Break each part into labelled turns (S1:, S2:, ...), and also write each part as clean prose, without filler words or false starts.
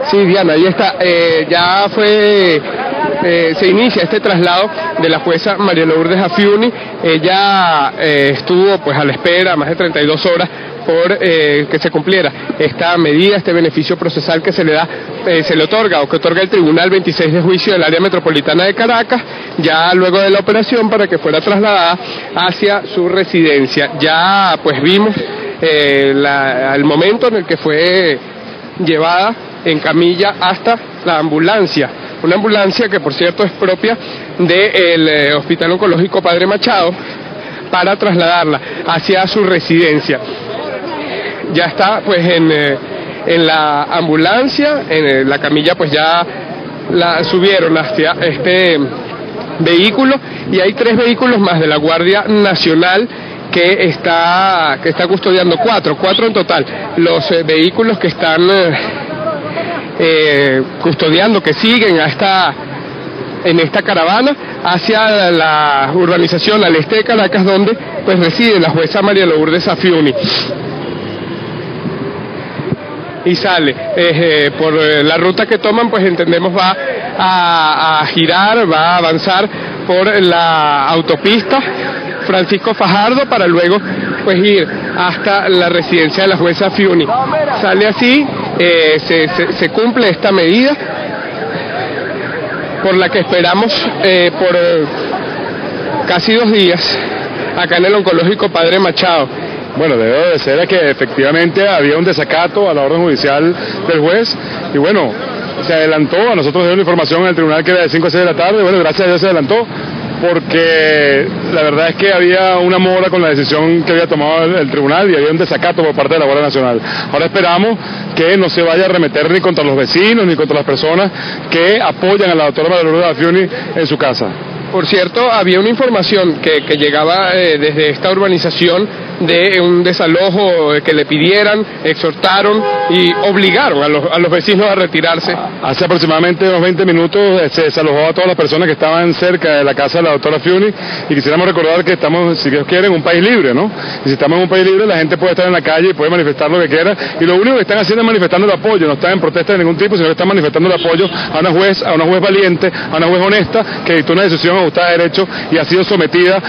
S1: Sí, Diana, ahí está. Se inicia este traslado de la jueza María Lourdes Afiuni. Ella estuvo pues a la espera más de 32 horas por que se cumpliera esta medida, este beneficio procesal que se le otorga o que otorga el Tribunal 26 de Juicio del Área Metropolitana de Caracas, ya luego de la operación para que fuera trasladada hacia su residencia. Ya pues vimos el momento en el que fue llevada en camilla hasta la ambulancia, una ambulancia que por cierto es propia del Hospital Oncológico Padre Machado, para trasladarla hacia su residencia. Ya está pues en la ambulancia, en la camilla pues ya la subieron hacia este vehículo, y hay 3 vehículos más de la Guardia Nacional que está custodiando, cuatro en total, los vehículos que están custodiando, que siguen en esta caravana hacia la urbanización al este de Caracas, donde pues reside la jueza María Lourdes Afiuni. Y sale por la ruta que toman, pues entendemos va a girar, va a avanzar por la autopista Francisco Fajardo para luego pues ir hasta la residencia de la jueza Afiuni. Sale así, se cumple esta medida por la que esperamos por casi 2 días acá en el Oncológico Padre Machado.
S2: Bueno, debe de ser que efectivamente había un desacato a la orden judicial del juez, y bueno, se adelantó. A nosotros dio la información en el tribunal que era de 5 a 6 de la tarde, bueno, gracias a Dios se adelantó, porque la verdad es que había una mora con la decisión que había tomado el tribunal, y había un desacato por parte de la Guardia Nacional. Ahora esperamos que no se vaya a arremeter ni contra los vecinos ni contra las personas que apoyan a la doctora María Lourdes Afiuni en su casa.
S1: Por cierto, había una información que llegaba desde esta urbanización de un desalojo que le pidieran, exhortaron y obligaron a los vecinos a retirarse.
S2: Hace aproximadamente unos 20 minutos se desalojó a todas las personas que estaban cerca de la casa de la doctora Afiuni, y quisiéramos recordar que estamos, si Dios quiere, en un país libre, ¿no? Y si estamos en un país libre, la gente puede estar en la calle y puede manifestar lo que quiera, y lo único que están haciendo es manifestando el apoyo, no están en protesta de ningún tipo, sino que están manifestando el apoyo a una juez valiente, a una juez honesta, que dictó una decisión ajustada de derecho y ha sido sometida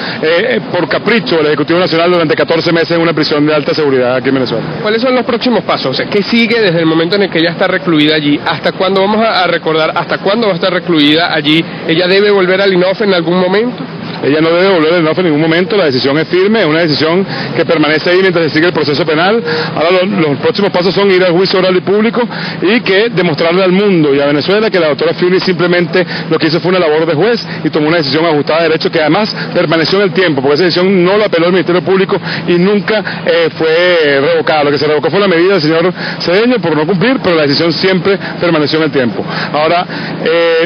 S2: por capricho del Ejecutivo Nacional durante 14 meses en una prisión de alta seguridad aquí en Venezuela.
S1: ¿Cuáles son los próximos pasos? O sea, ¿qué sigue desde el momento en el que ella está recluida allí? ¿Hasta cuándo vamos a recordar? ¿Hasta cuándo va a estar recluida allí? ¿Ella debe volver al INOF en algún momento?
S2: Ella no debe volver al INOF en ningún momento, la decisión es firme, es una decisión que permanece ahí mientras se sigue el proceso penal. Ahora los próximos pasos son ir al juicio oral y público y que demostrarle al mundo y a Venezuela que la doctora Afiuni simplemente lo que hizo fue una labor de juez y tomó una decisión ajustada de derecho, que además permaneció en el tiempo, porque esa decisión no la apeló el Ministerio Público y nunca fue revocada. Lo que se revocó fue la medida del señor Cedeño por no cumplir, pero la decisión siempre permaneció en el tiempo. Ahora,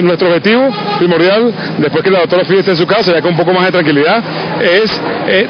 S2: nuestro objetivo primordial, después que la doctora Afiuni esté en su casa, ya con un poco más de tranquilidad, es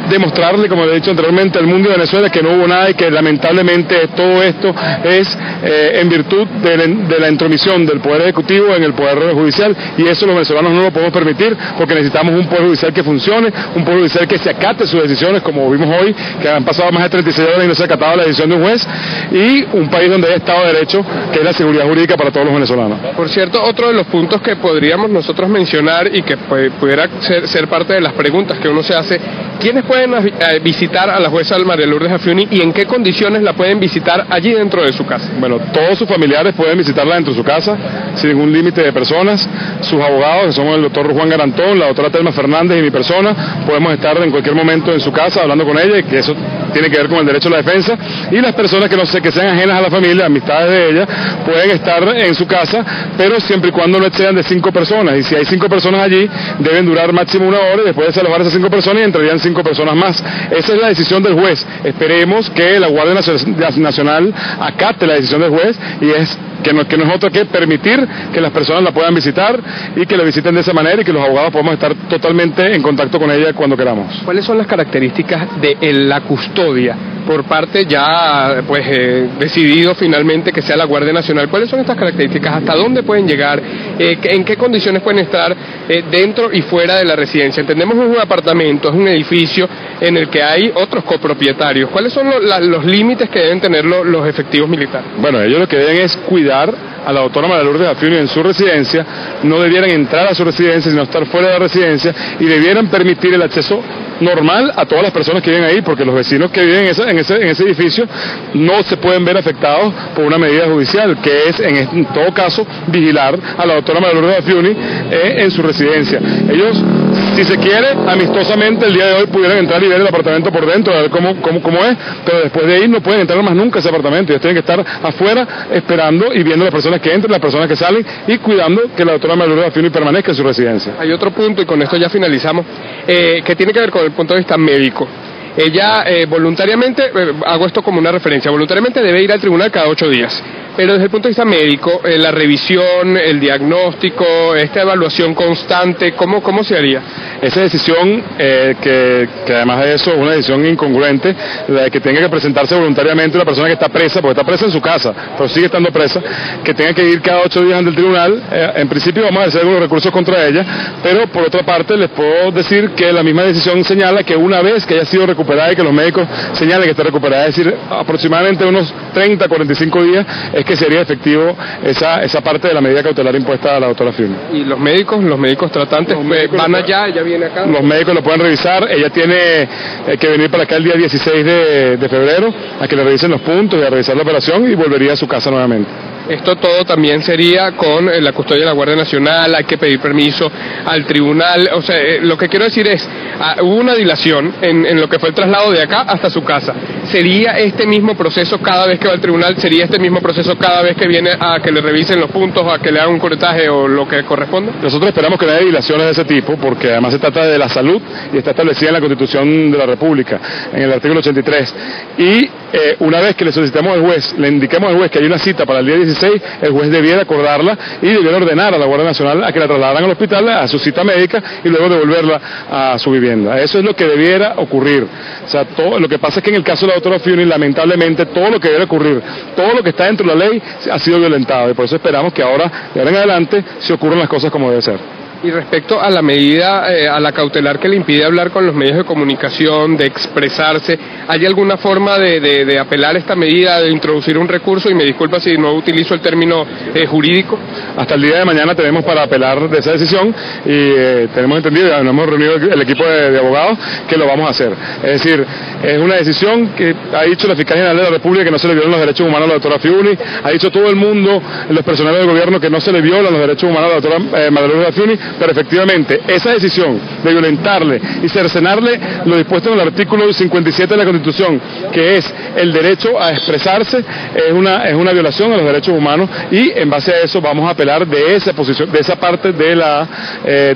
S2: demostrarle, como he dicho anteriormente, al mundo de Venezuela que no hubo nada y que lamentablemente todo esto es en virtud de la intromisión del Poder Ejecutivo en el Poder Judicial, y eso los venezolanos no lo podemos permitir, porque necesitamos un Poder Judicial que funcione, un Poder Judicial que se acate sus decisiones, como vimos hoy, que han pasado más de 36 horas y no se ha acatado la decisión de un juez, y un país donde hay Estado de Derecho, que es la seguridad jurídica para todos los venezolanos.
S1: Por cierto, otro de los puntos que podríamos nosotros mencionar y que pudiera ser parte de las preguntas que uno se hace: ¿quiénes pueden visitar a la jueza María Lourdes Afiuni y en qué condiciones la pueden visitar allí dentro de su casa?
S2: Bueno, todos sus familiares pueden visitarla dentro de su casa, sin ningún límite de personas. Sus abogados, que son el doctor Juan Garantón, la doctora Telma Fernández y mi persona, podemos estar en cualquier momento en su casa hablando con ella, y que eso tiene que ver con el derecho a la defensa. Y las personas que sean ajenas a la familia, amistades de ella, pueden estar en su casa, pero siempre y cuando no excedan de 5 personas. Y si hay 5 personas allí, deben durar máximo 1 hora, y después desalojar a esas 5 personas y entrarían 5 personas más. Esa es la decisión del juez. Esperemos que la Guardia Nacional acate la decisión del juez, y es que no es otra que permitir que las personas la puedan visitar y que la visiten de esa manera, y que los abogados podamos estar totalmente en contacto con ella cuando queramos.
S1: ¿Cuáles son las características de la custodia por parte ya decidido finalmente que sea la Guardia Nacional? ¿Cuáles son estas características? ¿Hasta dónde pueden llegar? ¿En qué condiciones pueden estar dentro y fuera de la residencia? Entendemos que es un apartamento, es un edificio en el que hay otros copropietarios. ¿Cuáles son los límites que deben tener los efectivos militares?
S2: Bueno, ellos lo que deben es cuidar a la doctora María Lourdes Afiuni en su residencia, no debieran entrar a su residencia, sino estar fuera de la residencia, y debieran permitir el acceso normal a todas las personas que viven ahí, porque los vecinos que viven en ese edificio no se pueden ver afectados por una medida judicial, que es en todo caso vigilar a la doctora María Lourdes Afiuni en su residencia. Ellos, si se quiere, amistosamente el día de hoy pudieran entrar y ver el apartamento por dentro, a ver cómo es, pero después de ahí no pueden entrar más nunca a ese apartamento. Ellos tienen que estar afuera esperando y viendo las personas que entran, las personas que salen, y cuidando que la doctora María Lourdes Afiuni permanezca en su residencia.
S1: Hay otro punto, y con esto ya finalizamos, que tiene que ver con el punto de vista médico. Ella voluntariamente, hago esto como una referencia, voluntariamente debe ir al tribunal cada 8 días. Pero desde el punto de vista médico, la revisión, el diagnóstico, esta evaluación constante, ¿cómo se haría?
S2: Esa decisión, que además de eso es una decisión incongruente, la de que tenga que presentarse voluntariamente una persona que está presa, porque está presa en su casa, pero sigue estando presa, que tenga que ir cada 8 días ante el tribunal. En principio vamos a hacer algunos recursos contra ella, pero por otra parte les puedo decir que la misma decisión señala que una vez que haya sido recuperada y que los médicos señalen que está recuperada, es decir, aproximadamente unos 30 a 45 días, es que sería efectivo esa parte de la medida cautelar impuesta a la doctora Afiuni.
S1: ¿Y los médicos tratantes van allá, ella viene acá?
S2: Los médicos lo pueden revisar. Ella tiene que venir para acá el día 16 de febrero a que le revisen los puntos y a revisar la operación, y volvería a su casa nuevamente.
S1: Esto todo también sería con la custodia de la Guardia Nacional, hay que pedir permiso al tribunal. O sea, lo que quiero decir es, hubo una dilación en lo que fue el traslado de acá hasta su casa. ¿Sería este mismo proceso cada vez que va al tribunal? ¿Sería este mismo proceso cada vez que viene a que le revisen los puntos, a que le hagan un corretaje o lo que corresponda?
S2: Nosotros esperamos que no haya dilaciones de ese tipo, porque además se trata de la salud y está establecida en la Constitución de la República, en el artículo 83. Y una vez que le solicitemos al juez, le indiquemos al juez que hay una cita para el día 16, el juez debiera acordarla y debiera ordenar a la Guardia Nacional a que la trasladaran al hospital a su cita médica y luego devolverla a su vivienda. Eso es lo que debiera ocurrir. O sea, lo que pasa es que en el caso de la doctora Afiuni, lamentablemente, todo lo que debe ocurrir, todo lo que está dentro de la ley ha sido violentado, y por eso esperamos que ahora, de ahora en adelante, se ocurran las cosas como debe ser.
S1: Y respecto a la medida, a la cautelar que le impide hablar con los medios de comunicación, de expresarse, ¿hay alguna forma de apelar esta medida, de introducir un recurso? Y me disculpa si no utilizo el término jurídico.
S2: Hasta el día de mañana tenemos para apelar de esa decisión, y tenemos entendido, ya nos hemos reunido el equipo de abogados, que lo vamos a hacer. Es decir, es una decisión que ha dicho la Fiscalía General de la República que no se le violan los derechos humanos a la doctora Afiuni, ha dicho todo el mundo, los personales del gobierno, que no se le violan los derechos humanos a la doctora María Lourdes Afiuni. Pero efectivamente, esa decisión de violentarle y cercenarle lo dispuesto en el artículo 57 de la Constitución, que es el derecho a expresarse, es una violación a los derechos humanos, y en base a eso vamos a apelar de esa posición, de esa parte de la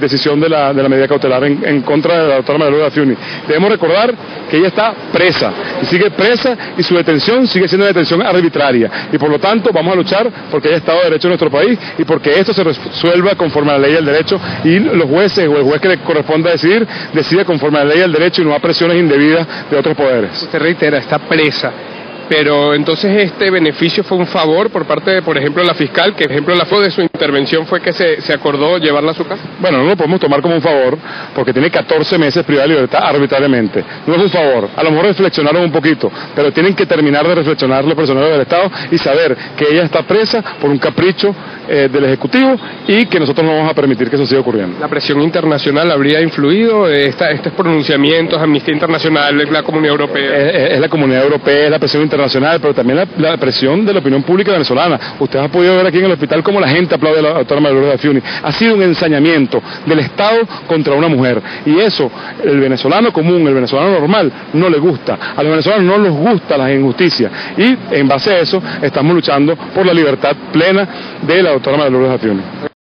S2: decisión de la medida cautelar en contra de la doctora María Lourdes Afiuni. Debemos recordar que ella está presa, y sigue presa, y su detención sigue siendo una detención arbitraria, y por lo tanto vamos a luchar porque haya Estado de Derecho en nuestro país, y porque esto se resuelva conforme a la ley y el derecho, y los jueces o el juez que le corresponda decidir, decide conforme a la ley y el derecho, y no a presiones indebidas de otros poderes.
S1: Usted reitera, está presa. Pero entonces este beneficio fue un favor por parte de, por ejemplo, la fiscal, que por ejemplo la foto de su intervención fue que se acordó llevarla a su casa.
S2: Bueno, no lo podemos tomar como un favor, porque tiene 14 meses privada de libertad arbitrariamente. No es un favor, a lo mejor reflexionaron un poquito, pero tienen que terminar de reflexionar los personeros del Estado y saber que ella está presa por un capricho del Ejecutivo, y que nosotros no vamos a permitir que eso siga ocurriendo.
S1: ¿La presión internacional habría influido? Estos pronunciamientos, Amnistía Internacional, la Comunidad Europea?
S2: Es la Comunidad Europea, es la presión internacional, pero también la presión de la opinión pública venezolana. Usted ha podido ver aquí en el hospital cómo la gente aplaude a la doctora María Lourdes Afiuni. Ha sido un ensañamiento del Estado contra una mujer, y eso el venezolano común, el venezolano normal, no le gusta. A los venezolanos no les gusta las injusticias, y en base a eso estamos luchando por la libertad plena de la doctora María Lourdes Afiuni.